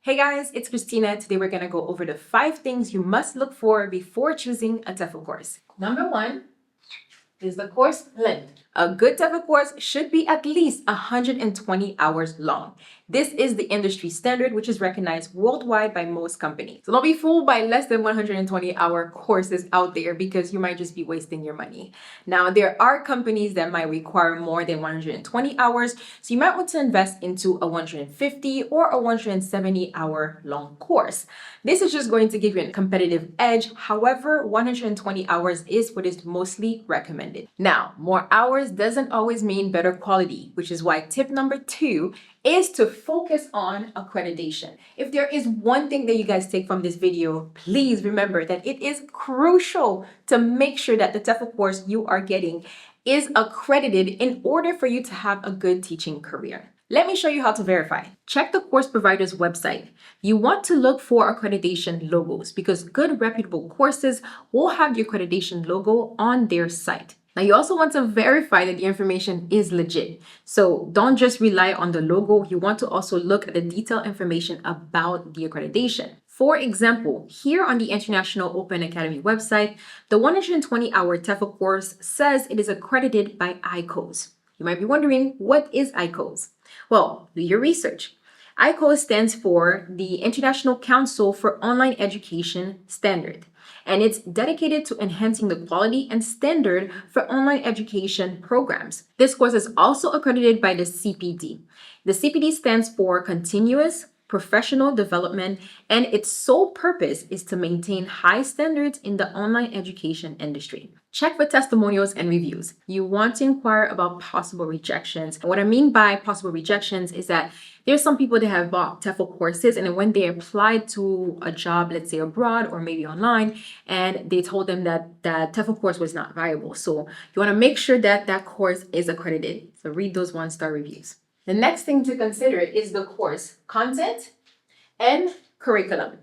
Hey guys, it's Christina. Today we're going to go over the 5 things you must look for before choosing a TEFL course. Number 1 is the course length. A good TEFL course should be at least 120 hours long. This is the industry standard, which is recognized worldwide by most companies. So don't be fooled by less than 120-hour courses out there because you might just be wasting your money. Now, there are companies that might require more than 120 hours, so you might want to invest into a 150 or a 170-hour long course. This is just going to give you a competitive edge. However, 120 hours is what is mostly recommended. Now, more hours doesn't always mean better quality, which is why tip number 2 is to focus on accreditation. If there is one thing that you guys take from this video, please remember that it is crucial to make sure that the TEFL course you are getting is accredited in order for you to have a good teaching career. Let me show you how to verify. Check the course provider's website. You want to look for accreditation logos because good reputable courses will have the accreditation logo on their site. Now, you also want to verify that the information is legit. So don't just rely on the logo. You want to also look at the detailed information about the accreditation. For example, here on the International Open Academy website, the 120-hour TEFL course says it is accredited by ICOS. You might be wondering, what is ICOS? Well, do your research. ICOS stands for the International Council for Online Education Standard, and it's dedicated to enhancing the quality and standard for online education programs. This course is also accredited by the CPD. The CPD stands for Continuous Professional Development, and its sole purpose is to maintain high standards in the online education industry. Check for testimonials and reviews. You want to inquire about possible rejections. And what I mean by possible rejections is that there's some people that have bought TEFL courses, and then when they applied to a job, let's say abroad or maybe online, and they told them that that TEFL course was not viable. So you want to make sure that that course is accredited. So read those 1-star reviews. The next thing to consider is the course content and curriculum.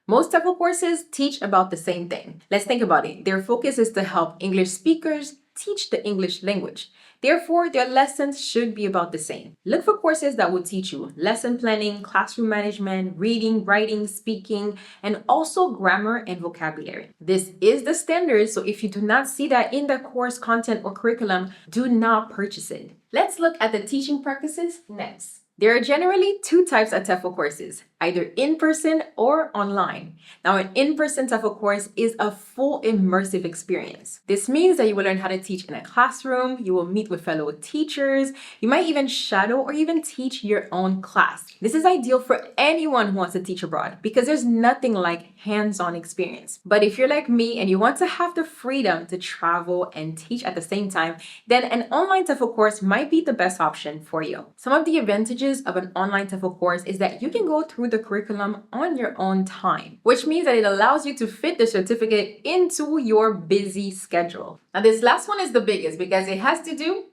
Most TEFL courses teach about the same thing. Let's think about it. Their focus is to help English speakers teach the English language. Therefore, their lessons should be about the same. Look for courses that will teach you lesson planning, classroom management, reading, writing, speaking, and also grammar and vocabulary. This is the standard, so if you do not see that in the course content or curriculum, do not purchase it. Let's look at the teaching practices next. There are generally 2 types of TEFL courses, either in-person or online. Now, an in-person TEFL course is a full immersive experience. This means that you will learn how to teach in a classroom, you will meet with fellow teachers, you might even shadow or even teach your own class. This is ideal for anyone who wants to teach abroad because there's nothing like hands-on experience. But if you're like me and you want to have the freedom to travel and teach at the same time, then an online TEFL course might be the best option for you. Some of the advantages of an online TEFL course is that you can go through the curriculum on your own time, which means that it allows you to fit the certificate into your busy schedule. Now, this last one is the biggest because it has to do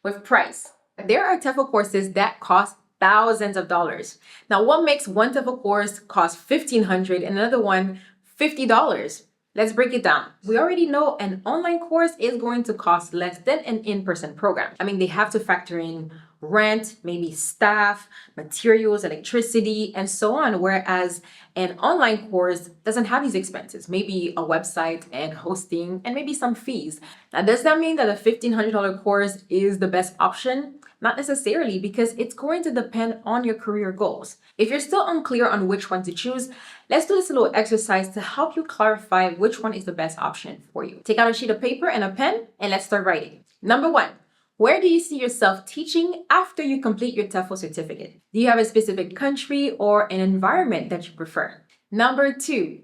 with price. There are TEFL courses that cost thousands of dollars. Now, what makes one TEFL course cost $1,500 and another one $50? Let's break it down. We already know an online course is going to cost less than an in-person program. I mean, they have to factor in rent, maybe staff, materials, electricity, and so on. Whereas an online course doesn't have these expenses, maybe a website and hosting and maybe some fees. Now, does that mean that a $1,500 course is the best option? Not necessarily, because it's going to depend on your career goals. If you're still unclear on which one to choose, let's do this little exercise to help you clarify which one is the best option for you. Take out a sheet of paper and a pen, and let's start writing. Number 1. Where do you see yourself teaching after you complete your TEFL certificate? Do you have a specific country or an environment that you prefer? Number 2.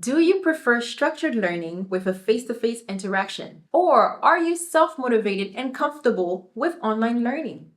Do you prefer structured learning with a face-to-face interaction? Or are you self-motivated and comfortable with online learning?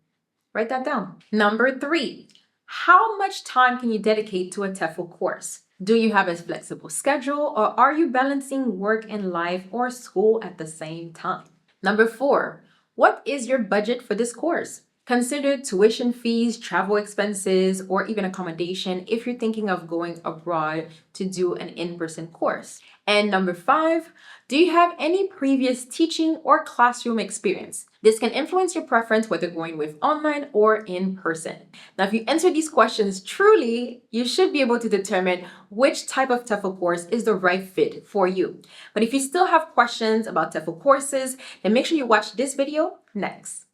Write that down. Number 3. How much time can you dedicate to a TEFL course? Do you have a flexible schedule, or are you balancing work and life or school at the same time? Number 4. What is your budget for this course? Consider tuition fees, travel expenses, or even accommodation if you're thinking of going abroad to do an in-person course. And number 5, do you have any previous teaching or classroom experience? This can influence your preference whether going with online or in person. Now, if you answer these questions truly, you should be able to determine which type of TEFL course is the right fit for you. But if you still have questions about TEFL courses, then make sure you watch this video next.